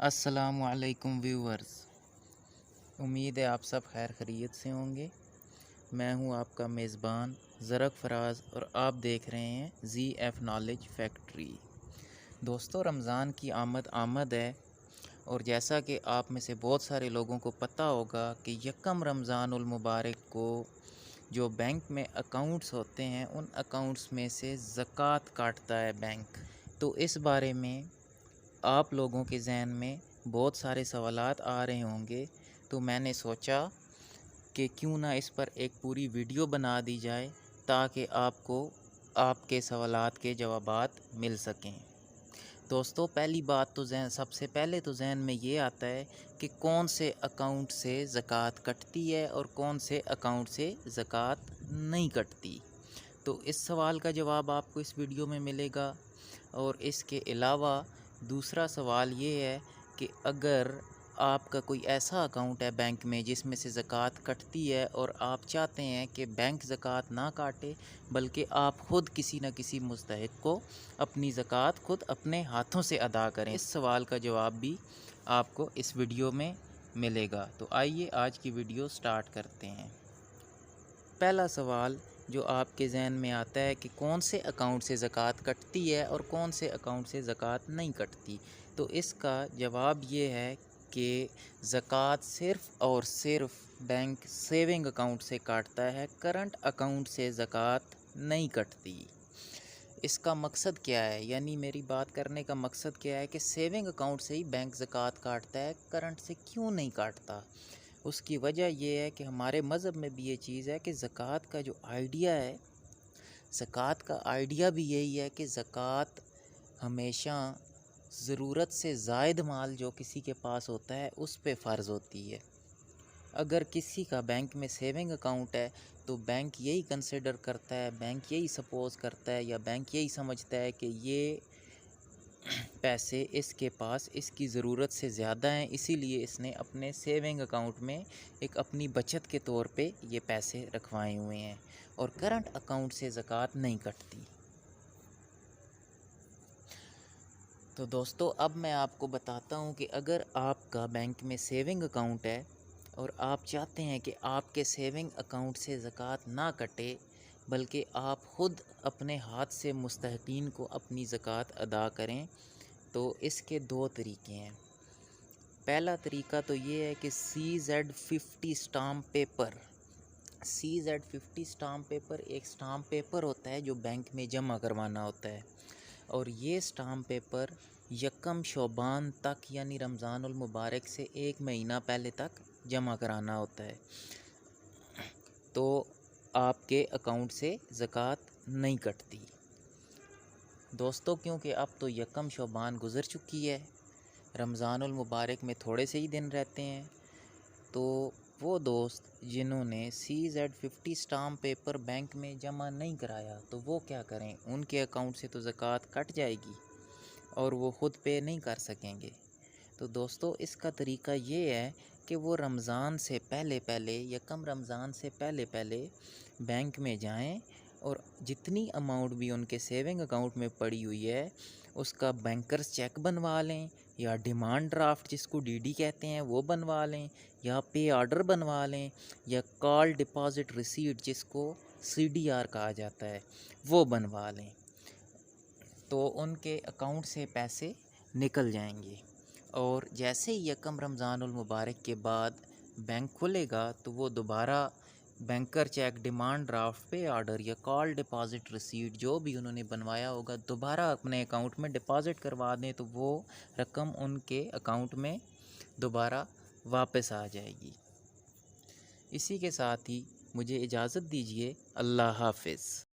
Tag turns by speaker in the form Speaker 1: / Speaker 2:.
Speaker 1: अस्सलामु अलैकुम व्यूवर्स। उम्मीद है आप सब खैर खैरियत से होंगे। मैं हूं आपका मेज़बान ज़रक फराज और आप देख रहे हैं ZF नॉलेज फैक्ट्री। दोस्तों, रमज़ान की आमद है और जैसा कि आप में से बहुत सारे लोगों को पता होगा कि यकम रमज़ानुल मुबारक को जो बैंक में अकाउंट्स होते हैं उन अकाउंट्स में से ज़कात काटता है बैंक। तो इस बारे में आप लोगों के ज़हन में बहुत सारे सवालात आ रहे होंगे, तो मैंने सोचा कि क्यों ना इस पर एक पूरी वीडियो बना दी जाए ताकि आपको आपके सवालात के जवाबात मिल सकें। दोस्तों, पहली बात तो सबसे पहले तो ज़हन में ये आता है कि कौन से अकाउंट से ज़कात कटती है और कौन से अकाउंट से ज़कात नहीं कटती। तो इस सवाल का जवाब आपको इस वीडियो में मिलेगा। और इसके अलावा दूसरा सवाल ये है कि अगर आपका कोई ऐसा अकाउंट है बैंक में जिसमें से ज़कात कटती है और आप चाहते हैं कि बैंक ज़कात ना काटे बल्कि आप ख़ुद किसी न किसी मुस्तहिक़ को अपनी ज़कात ख़ुद अपने हाथों से अदा करें, इस सवाल का जवाब भी आपको इस वीडियो में मिलेगा। तो आइए आज की वीडियो स्टार्ट करते हैं। पहला सवाल जो आपके ज़हन में आता है कि कौन से अकाउंट से ज़कात कटती है और कौन से अकाउंट से ज़कात नहीं कटती, तो इसका जवाब ये है कि ज़कात सिर्फ़ और सिर्फ़ बैंक सेविंग अकाउंट से काटता है, करंट अकाउंट से ज़कात नहीं कटती। इसका मकसद क्या है, यानी मेरी बात करने का मकसद क्या है कि सेविंग अकाउंट से ही बैंक ज़कात काटता है, करंट से क्यों नहीं काटता। उसकी वजह यह है कि हमारे मज़हब में भी ये चीज़ है कि ज़कात का जो आइडिया है, ज़कात का आइडिया भी यही है कि ज़कात हमेशा ज़रूरत से ज़ायद माल जो किसी के पास होता है उस पे फ़र्ज़ होती है। अगर किसी का बैंक में सेविंग अकाउंट है तो बैंक यही कंसिडर करता है, बैंक यही सपोज़ करता है या बैंक यही समझता है कि ये पैसे इसके पास इसकी ज़रूरत से ज़्यादा हैं, इसीलिए इसने अपने सेविंग अकाउंट में एक अपनी बचत के तौर पे ये पैसे रखवाए हुए हैं और करंट अकाउंट से ज़कात नहीं कटती। तो दोस्तों, अब मैं आपको बताता हूँ कि अगर आपका बैंक में सेविंग अकाउंट है और आप चाहते हैं कि आपके सेविंग अकाउंट से ज़कात ना कटे बल्कि आप ख़ुद अपने हाथ से मुस्तहिक़ीन को अपनी ज़कात अदा करें, तो इसके दो तरीके हैं। पहला तरीका तो ये है कि CZ50 stamp paper. CZ50 stamp paper एक स्टाम्प पेपर होता है जो बैंक में जमा करवाना होता है और ये स्टाम्प पेपर यकम शोबान तक यानी रमज़ानुल मुबारक से एक महीना पहले तक जमा कराना होता है, तो आपके अकाउंट से ज़कात नहीं कटती। दोस्तों, क्योंकि अब तो यकम शोबान गुज़र चुकी है, रमज़ानुल मुबारक में थोड़े से ही दिन रहते हैं, तो वो दोस्त जिन्होंने CZ50 स्टाम्प पेपर बैंक में जमा नहीं कराया तो वो क्या करें, उनके अकाउंट से तो ज़कात कट जाएगी और वो ख़ुद पे नहीं कर सकेंगे। तो दोस्तों, इसका तरीका ये है कि वो रमज़ान से पहले यकम रमज़ान से पहले बैंक में जाएं और जितनी अमाउंट भी उनके सेविंग अकाउंट में पड़ी हुई है उसका बैंकर्स चेक बनवा लें या डिमांड ड्राफ्ट जिसको DD कहते हैं वो बनवा लें या पे ऑर्डर बनवा लें या कॉल डिपॉज़िट रिसीट जिसको CDR कहा जाता है वो बनवा लें, तो उनके अकाउंट से पैसे निकल जाएंगे। और जैसे ही यकम रमज़ानुल मुबारक के बाद बैंक खुलेगा तो वो दोबारा बैंकर चेक, डिमांड ड्राफ्ट, पे ऑर्डर या कॉल डिपॉज़िट रिसीट जो भी उन्होंने बनवाया होगा दोबारा अपने अकाउंट में डिपॉज़िट करवा दें, तो वो रकम उनके अकाउंट में दोबारा वापस आ जाएगी। इसी के साथ ही मुझे इजाज़त दीजिए। अल्लाह हाफ़िज़।